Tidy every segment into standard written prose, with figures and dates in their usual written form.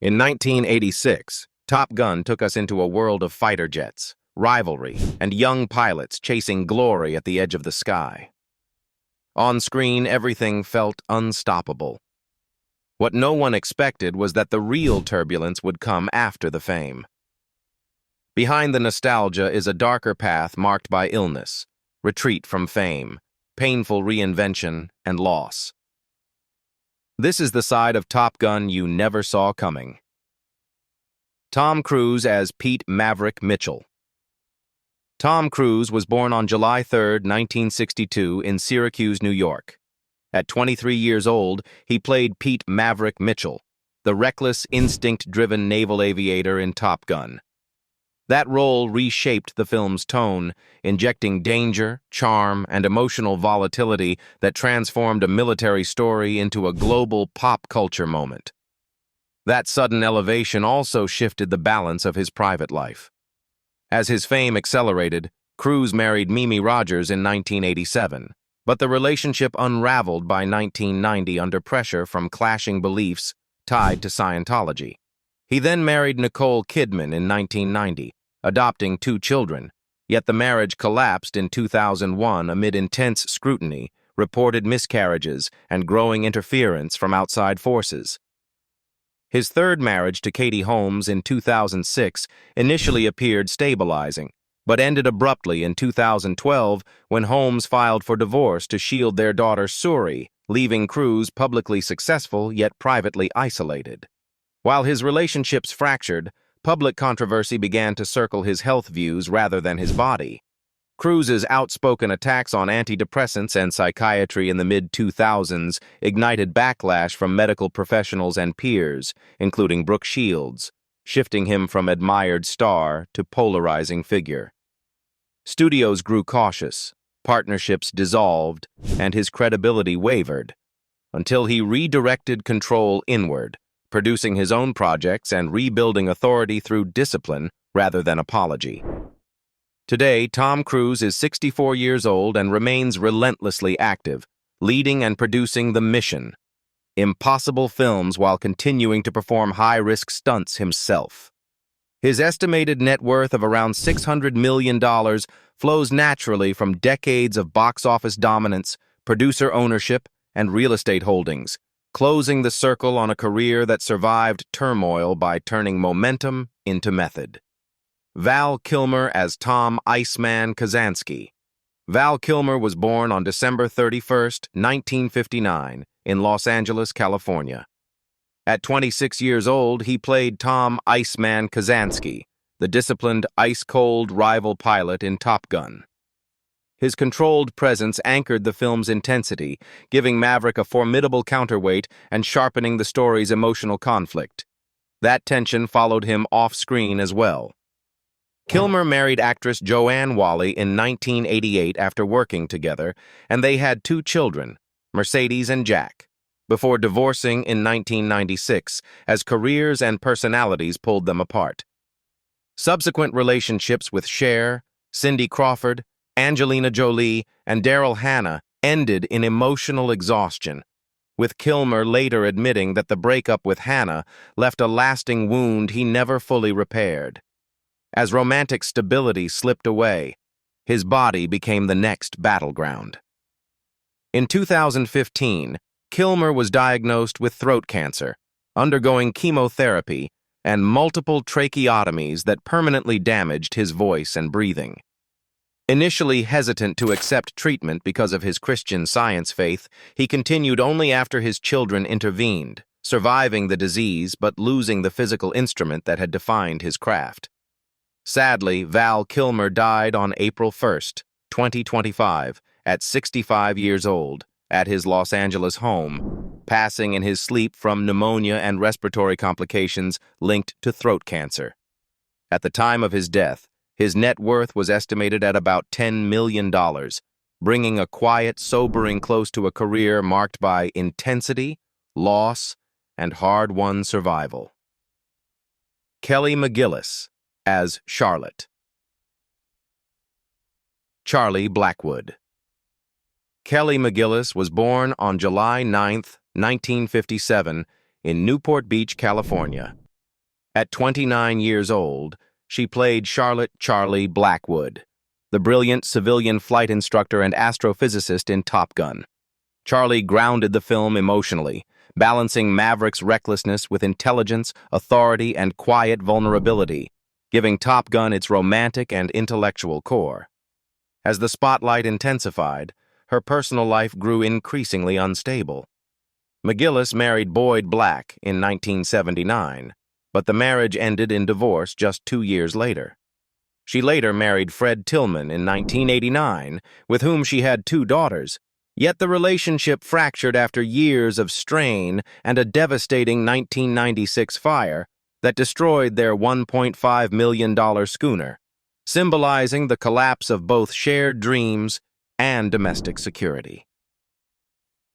In 1986, Top Gun took us into a world of fighter jets, rivalry, and young pilots chasing glory at the edge of the sky. On screen, everything felt unstoppable. What no one expected was that the real turbulence would come after the fame. Behind the nostalgia is a darker path marked by illness, retreat from fame, painful reinvention, and loss. This is the side of Top Gun you never saw coming. Tom Cruise as Pete Maverick Mitchell. Tom Cruise was born on July 3, 1962, in Syracuse, New York. At 23 years old, he played Pete Maverick Mitchell, the reckless, instinct-driven naval aviator in Top Gun. That role reshaped the film's tone, injecting danger, charm, and emotional volatility that transformed a military story into a global pop culture moment. That sudden elevation also shifted the balance of his private life. As his fame accelerated, Cruise married Mimi Rogers in 1987, but the relationship unraveled by 1990 under pressure from clashing beliefs tied to Scientology. He then married Nicole Kidman in 1990, adopting 2 children, yet the marriage collapsed in 2001 amid intense scrutiny, reported miscarriages, and growing interference from outside forces. His third marriage to Katie Holmes in 2006 initially appeared stabilizing, but ended abruptly in 2012 when Holmes filed for divorce to shield their daughter Suri, leaving Cruise publicly successful yet privately isolated. While his relationships fractured, public controversy began to circle his health views rather than his body. Cruise's outspoken attacks on antidepressants and psychiatry in the mid-2000s ignited backlash from medical professionals and peers, including Brooke Shields, shifting him from admired star to polarizing figure. Studios grew cautious, partnerships dissolved, and his credibility wavered, until he redirected control inward, producing his own projects and rebuilding authority through discipline rather than apology. Today, Tom Cruise is 64 years old and remains relentlessly active, leading and producing The Mission, impossible films while continuing to perform high-risk stunts himself. His estimated net worth of around $600 million flows naturally from decades of box office dominance, producer ownership, and real estate holdings, closing the circle on a career that survived turmoil by turning momentum into method. Val Kilmer as Tom "Iceman" Kazansky. Val Kilmer was born on December 31, 1959, in Los Angeles, California. At 26 years old, he played Tom "Iceman" Kazansky, the disciplined, ice-cold rival pilot in Top Gun. His controlled presence anchored the film's intensity, giving Maverick a formidable counterweight and sharpening the story's emotional conflict. That tension followed him off-screen as well. Kilmer married actress Joanne Whalley in 1988 after working together, and they had 2 children, Mercedes and Jack, before divorcing in 1996 as careers and personalities pulled them apart. Subsequent relationships with Cher, Cindy Crawford, Angelina Jolie, and Daryl Hannah ended in emotional exhaustion, with Kilmer later admitting that the breakup with Hannah left a lasting wound he never fully repaired. As romantic stability slipped away, his body became the next battleground. In 2015, Kilmer was diagnosed with throat cancer, undergoing chemotherapy and multiple tracheotomies that permanently damaged his voice and breathing. Initially hesitant to accept treatment because of his Christian Science faith, he continued only after his children intervened, surviving the disease but losing the physical instrument that had defined his craft. Sadly, Val Kilmer died on April 1, 2025, at 65 years old, at his Los Angeles home, passing in his sleep from pneumonia and respiratory complications linked to throat cancer. At the time of his death, his net worth was estimated at about $10 million, bringing a quiet, sobering close to a career marked by intensity, loss, and hard-won survival. Kelly McGillis as Charlotte. Charlie Blackwood. Kelly McGillis was born on July 9, 1957, in Newport Beach, California. At 29 years old, she played Charlotte "Charlie" Blackwood, the brilliant civilian flight instructor and astrophysicist in Top Gun. Charlie grounded the film emotionally, balancing Maverick's recklessness with intelligence, authority, and quiet vulnerability, giving Top Gun its romantic and intellectual core. As the spotlight intensified, her personal life grew increasingly unstable. McGillis married Boyd Black in 1979, but the marriage ended in divorce just 2 years later. She later married Fred Tillman in 1989, with whom she had 2 daughters, yet the relationship fractured after years of strain and a devastating 1996 fire that destroyed their $1.5 million schooner, symbolizing the collapse of both shared dreams and domestic security.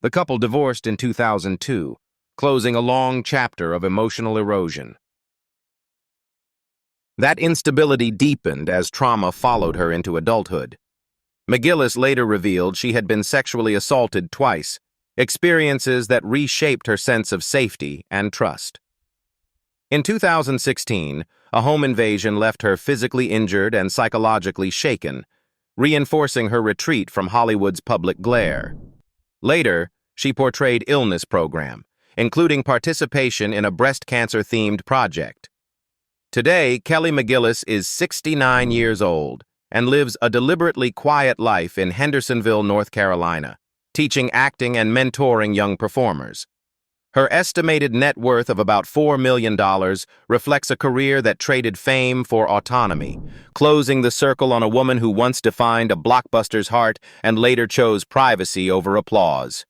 The couple divorced in 2002, closing a long chapter of emotional erosion. That instability deepened as trauma followed her into adulthood. McGillis later revealed she had been sexually assaulted twice, experiences that reshaped her sense of safety and trust. In 2016, a home invasion left her physically injured and psychologically shaken, reinforcing her retreat from Hollywood's public glare. Later, she portrayed illness program, including participation in a breast cancer-themed project. Today, Kelly McGillis is 69 years old and lives a deliberately quiet life in Hendersonville, North Carolina, teaching acting and mentoring young performers. Her estimated net worth of about $4 million reflects a career that traded fame for autonomy, closing the circle on a woman who once defined a blockbuster's heart and later chose privacy over applause.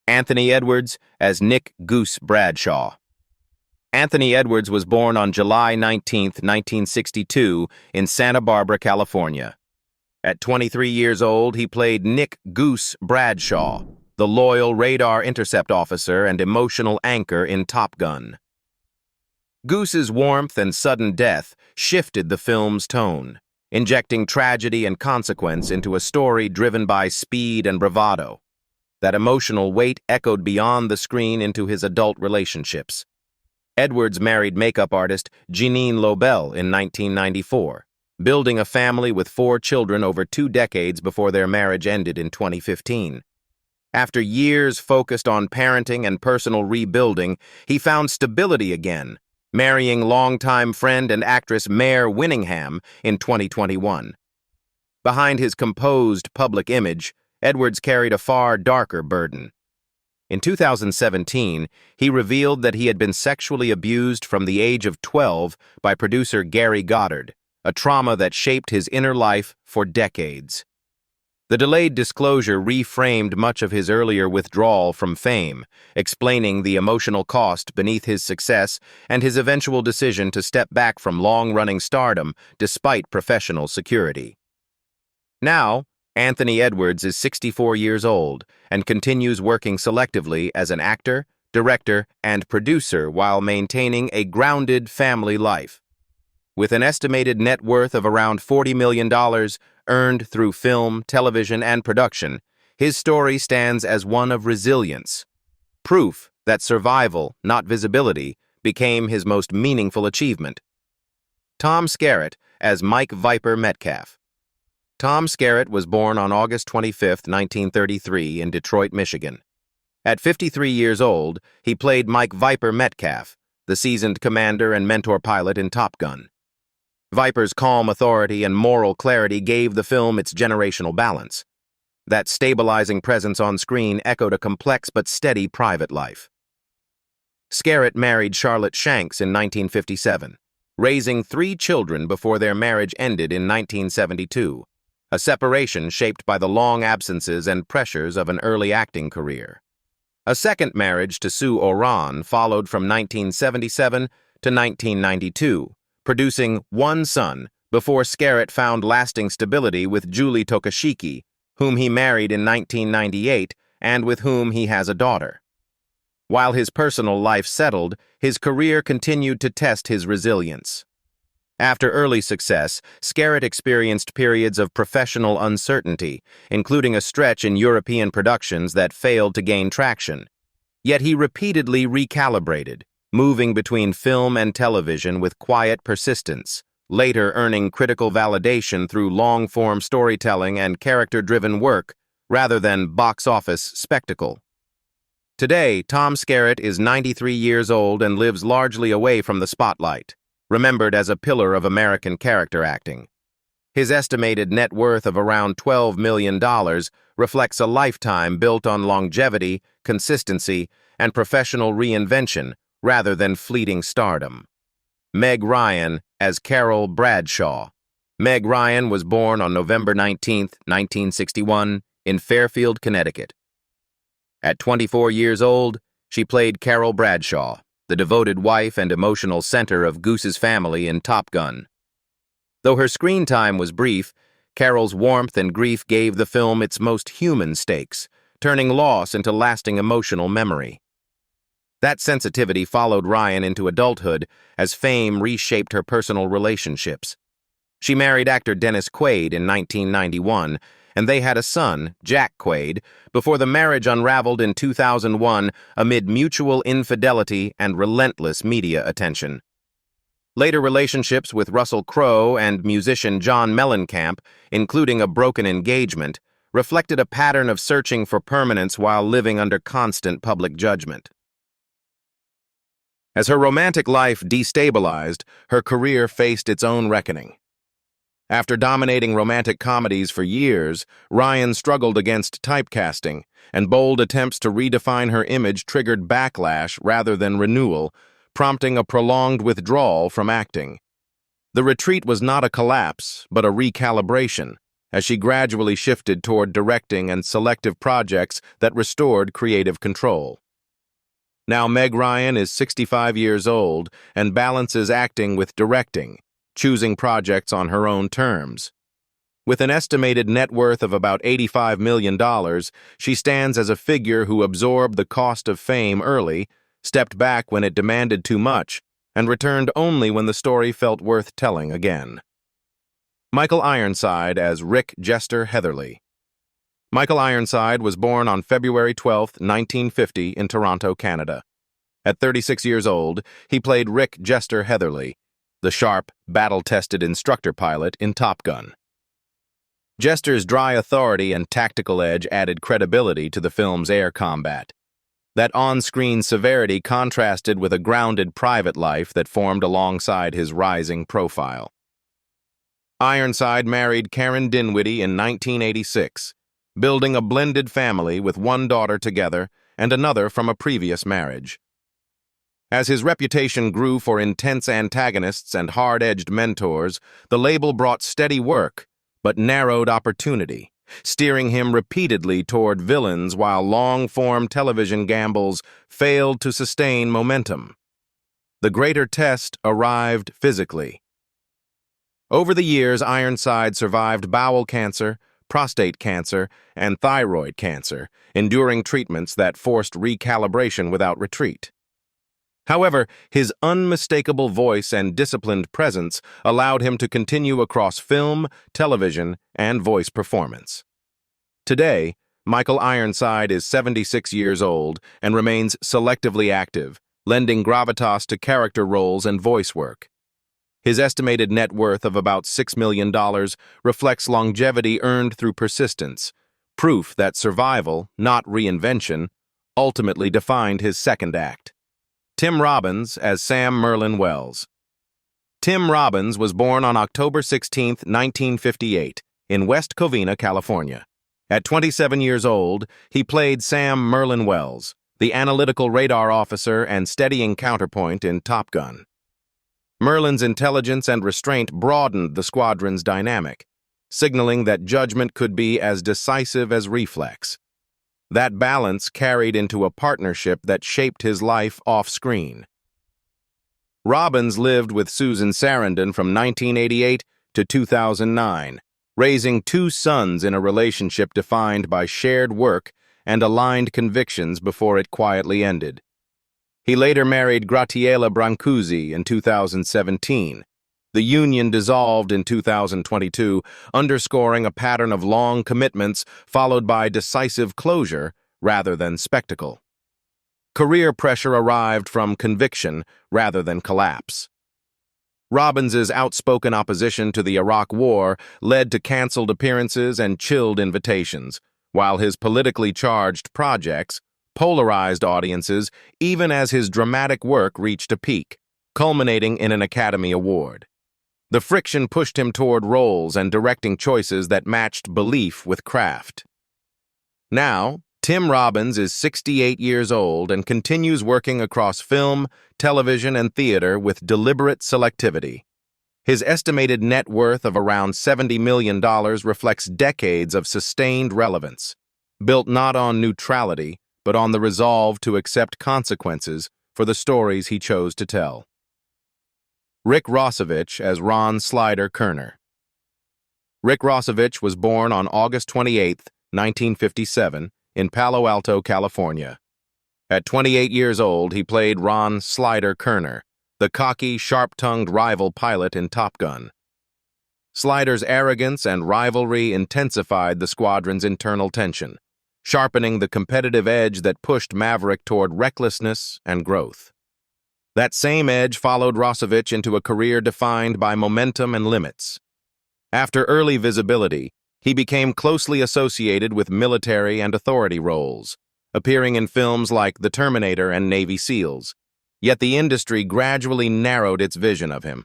Anthony Edwards as Nick "Goose" Bradshaw. Anthony Edwards was born on July 19, 1962, in Santa Barbara, California. At 23 years old, he played Nick "Goose" Bradshaw, the loyal radar intercept officer and emotional anchor in Top Gun. Goose's warmth and sudden death shifted the film's tone, injecting tragedy and consequence into a story driven by speed and bravado. That emotional weight echoed beyond the screen into his adult relationships. Edwards married makeup artist Jeanine Lobel in 1994, building a family with 4 children over 2 decades before their marriage ended in 2015. After years focused on parenting and personal rebuilding, he found stability again, marrying longtime friend and actress Mare Winningham in 2021. Behind his composed public image, Edwards carried a far darker burden. In 2017, he revealed that he had been sexually abused from the age of 12 by producer Gary Goddard, a trauma that shaped his inner life for decades. The delayed disclosure reframed much of his earlier withdrawal from fame, explaining the emotional cost beneath his success and his eventual decision to step back from long-running stardom despite professional security. Now, Anthony Edwards is 64 years old and continues working selectively as an actor, director, and producer while maintaining a grounded family life. With an estimated net worth of around $40 million earned through film, television, and production, his story stands as one of resilience. Proof that survival, not visibility, became his most meaningful achievement. Tom Skerritt as Mike Viper Metcalf. Tom Skerritt was born on August 25, 1933, in Detroit, Michigan. At 53 years old, he played Mike Viper Metcalf, the seasoned commander and mentor pilot in Top Gun. Viper's calm authority and moral clarity gave the film its generational balance. That stabilizing presence on screen echoed a complex but steady private life. Skerritt married Charlotte Shanks in 1957, raising 3 children before their marriage ended in 1972. A separation shaped by the long absences and pressures of an early acting career. A second marriage to Sue Oran followed from 1977 to 1992, producing 1 son before Skerritt found lasting stability with Julie Tokashiki, whom he married in 1998 and with whom he has a daughter. While his personal life settled, his career continued to test his resilience. After early success, Skerritt experienced periods of professional uncertainty, including a stretch in European productions that failed to gain traction. Yet he repeatedly recalibrated, moving between film and television with quiet persistence, later earning critical validation through long-form storytelling and character-driven work rather than box-office spectacle. Today, Tom Skerritt is 93 years old and lives largely away from the spotlight, remembered as a pillar of American character acting. His estimated net worth of around $12 million reflects a lifetime built on longevity, consistency, and professional reinvention rather than fleeting stardom. Meg Ryan as Carol Bradshaw. Meg Ryan was born on November 19, 1961, in Fairfield, Connecticut. At 24 years old, she played Carol Bradshaw, the devoted wife and emotional center of Goose's family in Top Gun. Though her screen time was brief, Carol's warmth and grief gave the film its most human stakes, turning loss into lasting emotional memory. That sensitivity followed Ryan into adulthood as fame reshaped her personal relationships. She married actor Dennis Quaid in 1991, and they had a son, Jack Quaid, before the marriage unraveled in 2001 amid mutual infidelity and relentless media attention. Later relationships with Russell Crowe and musician John Mellencamp, including a broken engagement, reflected a pattern of searching for permanence while living under constant public judgment. As her romantic life destabilized, her career faced its own reckoning. After dominating romantic comedies for years, Ryan struggled against typecasting, and bold attempts to redefine her image triggered backlash rather than renewal, prompting a prolonged withdrawal from acting. The retreat was not a collapse, but a recalibration, as she gradually shifted toward directing and selective projects that restored creative control. Now Meg Ryan is 65 years old and balances acting with directing, choosing projects on her own terms. With an estimated net worth of about $85 million, she stands as a figure who absorbed the cost of fame early, stepped back when it demanded too much, and returned only when the story felt worth telling again. Michael Ironside as Rick Jester Heatherly. Michael Ironside was born on February 12, 1950, in Toronto, Canada. At 36 years old, he played Rick Jester Heatherly, the sharp, battle-tested instructor pilot in Top Gun. Jester's dry authority and tactical edge added credibility to the film's air combat. That on-screen severity contrasted with a grounded private life that formed alongside his rising profile. Ironside married Karen Dinwiddie in 1986, building a blended family with one daughter together and another from a previous marriage. As his reputation grew for intense antagonists and hard-edged mentors, the label brought steady work, but narrowed opportunity, steering him repeatedly toward villains while long-form television gambles failed to sustain momentum. The greater test arrived physically. Over the years, Ironside survived bowel cancer, prostate cancer, and thyroid cancer, enduring treatments that forced recalibration without retreat. However, his unmistakable voice and disciplined presence allowed him to continue across film, television, and voice performance. Today, Michael Ironside is 76 years old and remains selectively active, lending gravitas to character roles and voice work. His estimated net worth of about $6 million reflects longevity earned through persistence, proof that survival, not reinvention, ultimately defined his second act. Tim Robbins as Sam Merlin Wells. Tim Robbins was born on October 16, 1958, in West Covina, California. At 27 years old, he played Sam Merlin Wells, the analytical radar officer and steadying counterpoint in Top Gun. Merlin's intelligence and restraint broadened the squadron's dynamic, signaling that judgment could be as decisive as reflex. That balance carried into a partnership that shaped his life off-screen. Robbins lived with Susan Sarandon from 1988 to 2009, raising two sons in a relationship defined by shared work and aligned convictions before it quietly ended. He later married Graciela Brancusi in 2017. The union dissolved in 2022, underscoring a pattern of long commitments followed by decisive closure rather than spectacle. Career pressure arrived from conviction rather than collapse. Robbins's outspoken opposition to the Iraq War led to canceled appearances and chilled invitations, while his politically charged projects polarized audiences even as his dramatic work reached a peak, culminating in an Academy Award. The friction pushed him toward roles and directing choices that matched belief with craft. Now, Tim Robbins is 68 years old and continues working across film, television, and theater with deliberate selectivity. His estimated net worth of around $70 million reflects decades of sustained relevance, built not on neutrality, but on the resolve to accept consequences for the stories he chose to tell. Rick Rossovich as Ron Slider Kerner. Rick Rossovich was born on August 28, 1957, in Palo Alto, California. At 28 years old, he played Ron Slider Kerner, the cocky, sharp-tongued rival pilot in Top Gun. Slider's arrogance and rivalry intensified the squadron's internal tension, sharpening the competitive edge that pushed Maverick toward recklessness and growth. That same edge followed Rossovich into a career defined by momentum and limits. After early visibility, he became closely associated with military and authority roles, appearing in films like The Terminator and Navy SEALs. Yet the industry gradually narrowed its vision of him.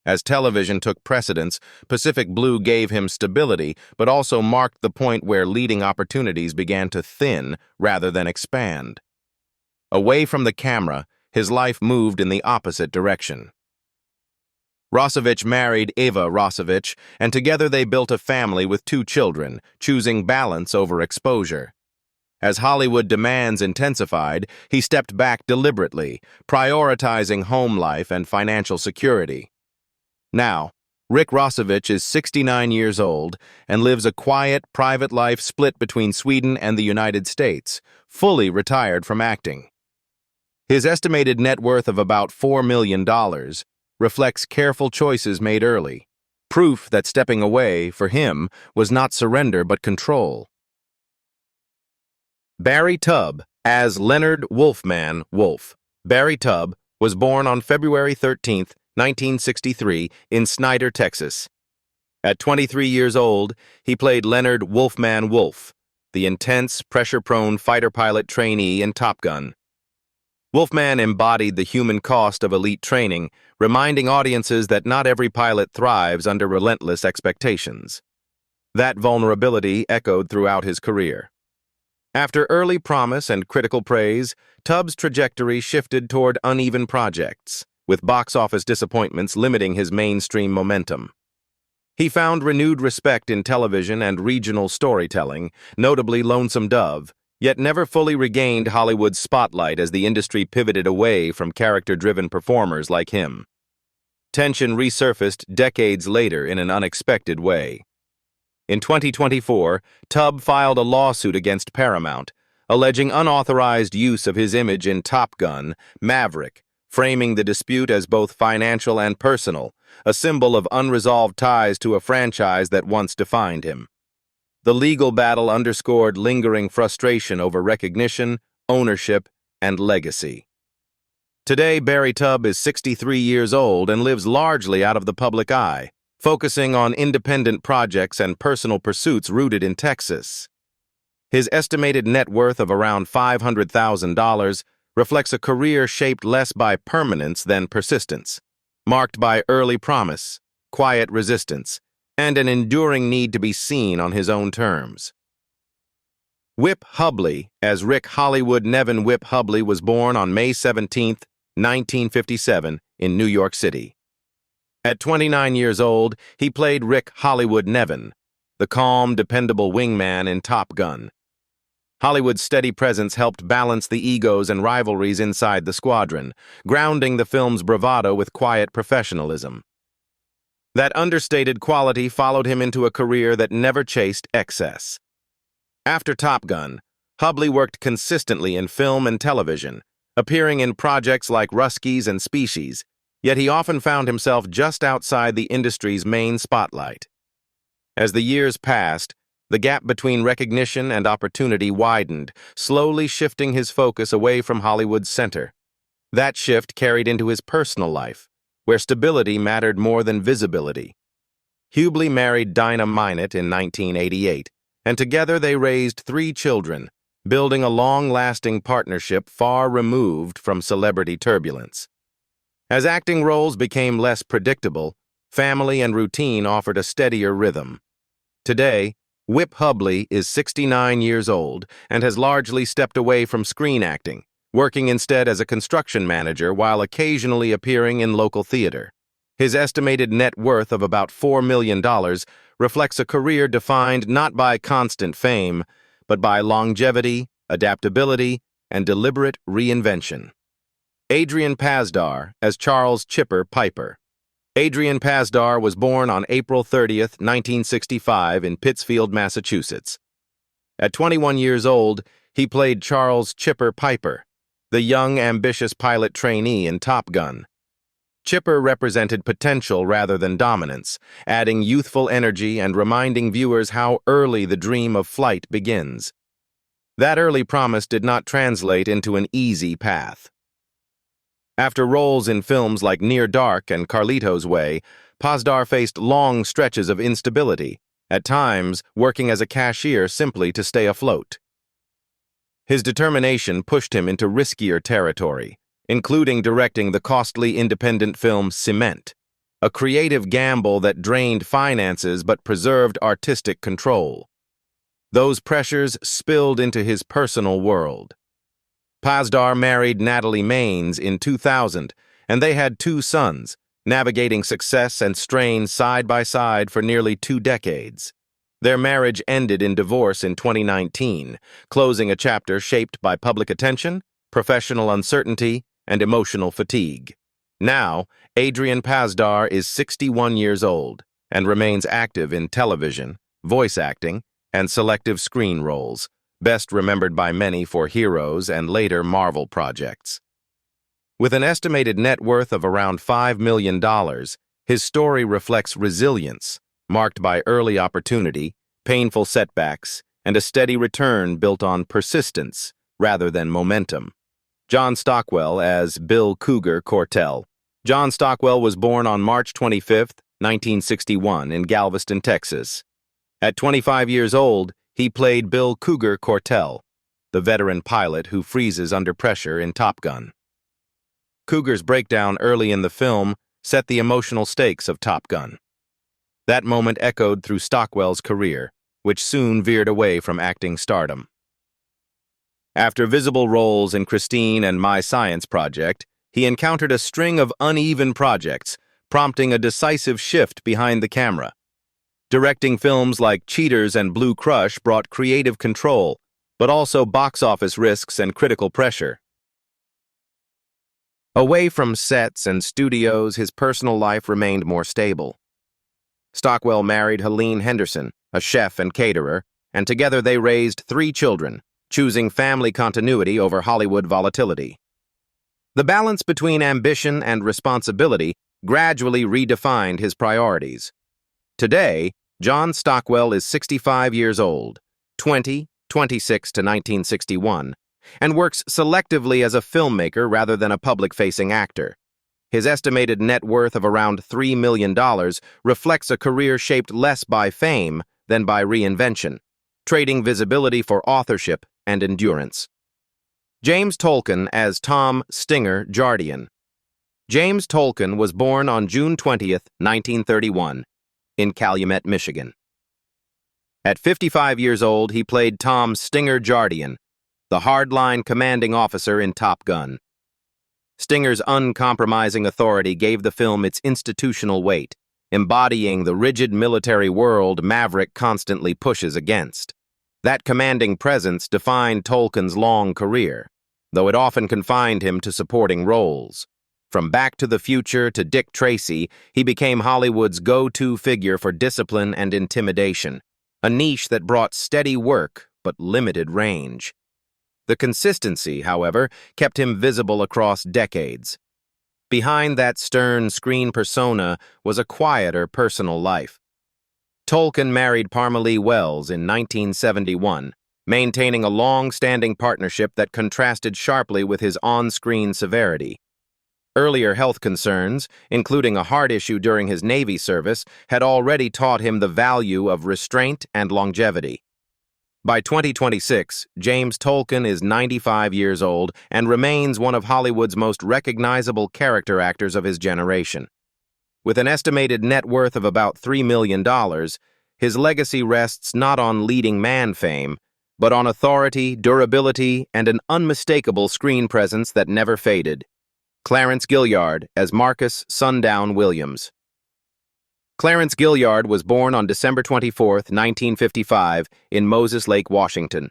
As television took precedence, Pacific Blue gave him stability, but also marked the point where leading opportunities began to thin rather than expand. Away from the camera, his life moved in the opposite direction. Rossovich married Eva Rossovich, and together they built a family with 2 children, choosing balance over exposure. As Hollywood demands intensified, he stepped back deliberately, prioritizing home life and financial security. Now, Rick Rossovich is 69 years old and lives a quiet, private life split between Sweden and the United States, fully retired from acting. His estimated net worth of about $4 million reflects careful choices made early, proof that stepping away, for him, was not surrender but control. Barry Tubb as Leonard Wolfman Wolf. Barry Tubb was born on February 13, 1963, in Snyder, Texas. At 23 years old, he played Leonard Wolfman Wolf, the intense, pressure-prone fighter pilot trainee in Top Gun. Wolfman embodied the human cost of elite training, reminding audiences that not every pilot thrives under relentless expectations. That vulnerability echoed throughout his career. After early promise and critical praise, Tubbs' trajectory shifted toward uneven projects, with box office disappointments limiting his mainstream momentum. He found renewed respect in television and regional storytelling, notably Lonesome Dove, yet never fully regained Hollywood's spotlight as the industry pivoted away from character-driven performers like him. Tension resurfaced decades later in an unexpected way. In 2024, Tubb filed a lawsuit against Paramount, alleging unauthorized use of his image in Top Gun, Maverick, framing the dispute as both financial and personal, a symbol of unresolved ties to a franchise that once defined him. The legal battle underscored lingering frustration over recognition, ownership, and legacy. Today, Barry Tubb is 63 years old and lives largely out of the public eye, focusing on independent projects and personal pursuits rooted in Texas. His estimated net worth of around $500,000 reflects a career shaped less by permanence than persistence, marked by early promise, quiet resistance, and an enduring need to be seen on his own terms. Whip Hubley as Rick Hollywood Nevin Whip Hubley was born on May 17, 1957, in New York City. At 29 years old, he played Rick Hollywood Nevin, the calm, dependable wingman in Top Gun. Hollywood's steady presence helped balance the egos and rivalries inside the squadron, grounding the film's bravado with quiet professionalism. That understated quality followed him into a career that never chased excess. After Top Gun, Hubley worked consistently in film and television, appearing in projects like Ruskies and Species, yet he often found himself just outside the industry's main spotlight. As the years passed, The gap between recognition and opportunity widened, slowly shifting his focus away from Hollywood's center. That shift carried into his personal life, where stability mattered more than visibility. Hubley married Dinah Minot in 1988, and together they raised 3 children, building a long-lasting partnership far removed from celebrity turbulence. As acting roles became less predictable, family and routine offered a steadier rhythm. Today, Whip Hubley is 69 years old and has largely stepped away from screen acting, working instead as a construction manager while occasionally appearing in local theater. His estimated net worth of about $4 million reflects a career defined not by constant fame, but by longevity, adaptability, and deliberate reinvention. Adrian Pasdar as Charles Chipper Piper. Adrian Pasdar was born on April 30, 1965 in Pittsfield, Massachusetts. At 21 years old, he played Charles Chipper Piper, the young, ambitious pilot trainee in Top Gun. Chipper represented potential rather than dominance, adding youthful energy and reminding viewers how early the dream of flight begins. That early promise did not translate into an easy path. After roles in films like Near Dark and Carlito's Way, Pasdar faced long stretches of instability, at times working as a cashier simply to stay afloat. His determination pushed him into riskier territory, including directing the costly independent film Cement, a creative gamble that drained finances but preserved artistic control. Those pressures spilled into his personal world. Pasdar married Natalie Maines in 2000, and they had 2 sons, navigating success and strain side by side for nearly 2 decades. Their marriage ended in divorce in 2019, closing a chapter shaped by public attention, professional uncertainty, and emotional fatigue. Now, Adrian Pasdar is 61 years old and remains active in television, voice acting, and selective screen roles, best remembered by many for Heroes and later Marvel projects. With an estimated net worth of around $5 million, his story reflects resilience, marked by early opportunity, painful setbacks, and a steady return built on persistence rather than momentum. John Stockwell as Bill Cougar Cortell. John Stockwell was born on March 25, 1961, in Galveston, Texas. At 25 years old, he played Bill Cougar Cortell, the veteran pilot who freezes under pressure in Top Gun. Cougar's breakdown early in the film set the emotional stakes of Top Gun. That moment echoed through Stockwell's career, which soon veered away from acting stardom. After visible roles in Christine and My Science Project, he encountered a string of uneven projects, prompting a decisive shift behind the camera. Directing films like Cheaters and Blue Crush brought creative control, but also box office risks and critical pressure. Away from sets and studios, his personal life remained more stable. Stockwell married Helene Henderson, a chef and caterer, and together they raised 3 children, choosing family continuity over Hollywood volatility. The balance between ambition and responsibility gradually redefined his priorities. Today, John Stockwell is 65 years old, 26 to 1961, and works selectively as a filmmaker rather than a public-facing actor. His estimated net worth of around $3 million reflects a career shaped less by fame than by reinvention, trading visibility for authorship and endurance. James Tolkan as Tom Stinger Jardian. James Tolkan was born on June 20, 1931, in Calumet, Michigan. At 55 years old, he played Tom Stinger Jardian, the hardline commanding officer in Top Gun. Stinger's uncompromising authority gave the film its institutional weight, embodying the rigid military world Maverick constantly pushes against. That commanding presence defined Tolkan's long career, though it often confined him to supporting roles. From Back to the Future to Dick Tracy, he became Hollywood's go-to figure for discipline and intimidation, a niche that brought steady work but limited range. The consistency, however, kept him visible across decades. Behind that stern screen persona was a quieter personal life. Tolkien married Parmalee Wells in 1971, maintaining a long-standing partnership that contrasted sharply with his on-screen severity. Earlier health concerns, including a heart issue during his Navy service, had already taught him the value of restraint and longevity. By 2026, James Tolkien is 95 years old and remains one of Hollywood's most recognizable character actors of his generation. With an estimated net worth of about $3 million, his legacy rests not on leading man fame, but on authority, durability, and an unmistakable screen presence that never faded. Clarence Gilliard as Marcus Sundown Williams. Clarence Gilliard was born on December 24, 1955, in Moses Lake, Washington.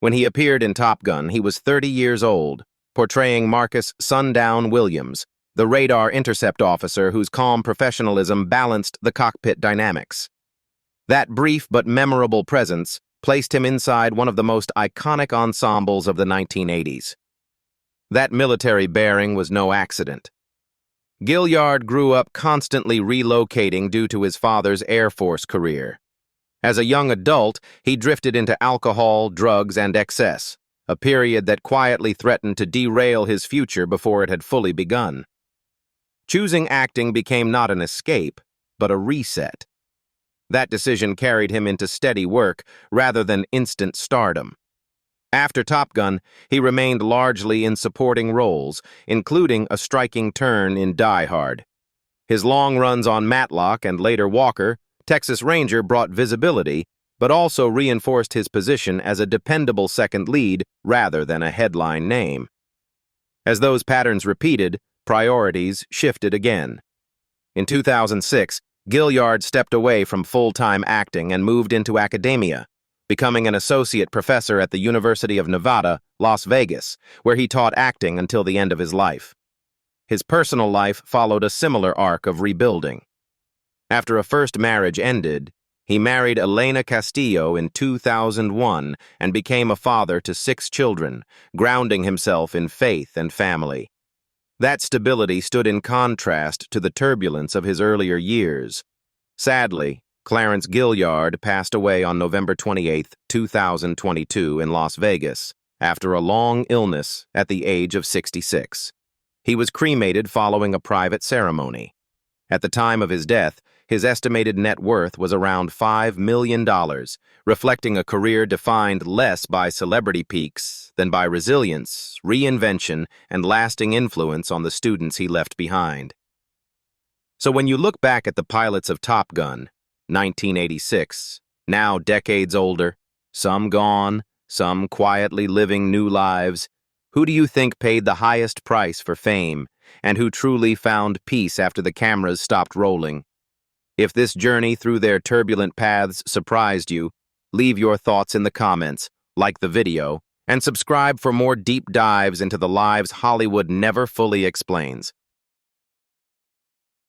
When he appeared in Top Gun, he was 30 years old, portraying Marcus Sundown Williams, the radar intercept officer whose calm professionalism balanced the cockpit dynamics. That brief but memorable presence placed him inside one of the most iconic ensembles of the 1980s. That military bearing was no accident. Gilliard grew up constantly relocating due to his father's Air Force career. As a young adult, he drifted into alcohol, drugs, and excess, a period that quietly threatened to derail his future before it had fully begun. Choosing acting became not an escape, but a reset. That decision carried him into steady work rather than instant stardom. After Top Gun, he remained largely in supporting roles, including a striking turn in Die Hard. His long runs on Matlock and later Walker, Texas Ranger brought visibility, but also reinforced his position as a dependable second lead rather than a headline name. As those patterns repeated, priorities shifted again. In 2006, Gilliard stepped away from full-time acting and moved into academia, becoming an associate professor at the University of Nevada, Las Vegas, where he taught acting until the end of his life. His personal life followed a similar arc of rebuilding. After a first marriage ended, he married Elena Castillo in 2001 and became a father to 6 children, grounding himself in faith and family. That stability stood in contrast to the turbulence of his earlier years. Sadly, Clarence Gilliard passed away on November 28, 2022 in Las Vegas after a long illness at the age of 66. He was cremated following a private ceremony. At the time of his death, his estimated net worth was around $5 million, reflecting a career defined less by celebrity peaks than by resilience, reinvention, and lasting influence on the students he left behind. So when you look back at the pilots of Top Gun, 1986, now decades older, some gone, some quietly living new lives, who do you think paid the highest price for fame, and who truly found peace after the cameras stopped rolling? If this journey through their turbulent paths surprised you, leave your thoughts in the comments, like the video, and subscribe for more deep dives into the lives Hollywood never fully explains.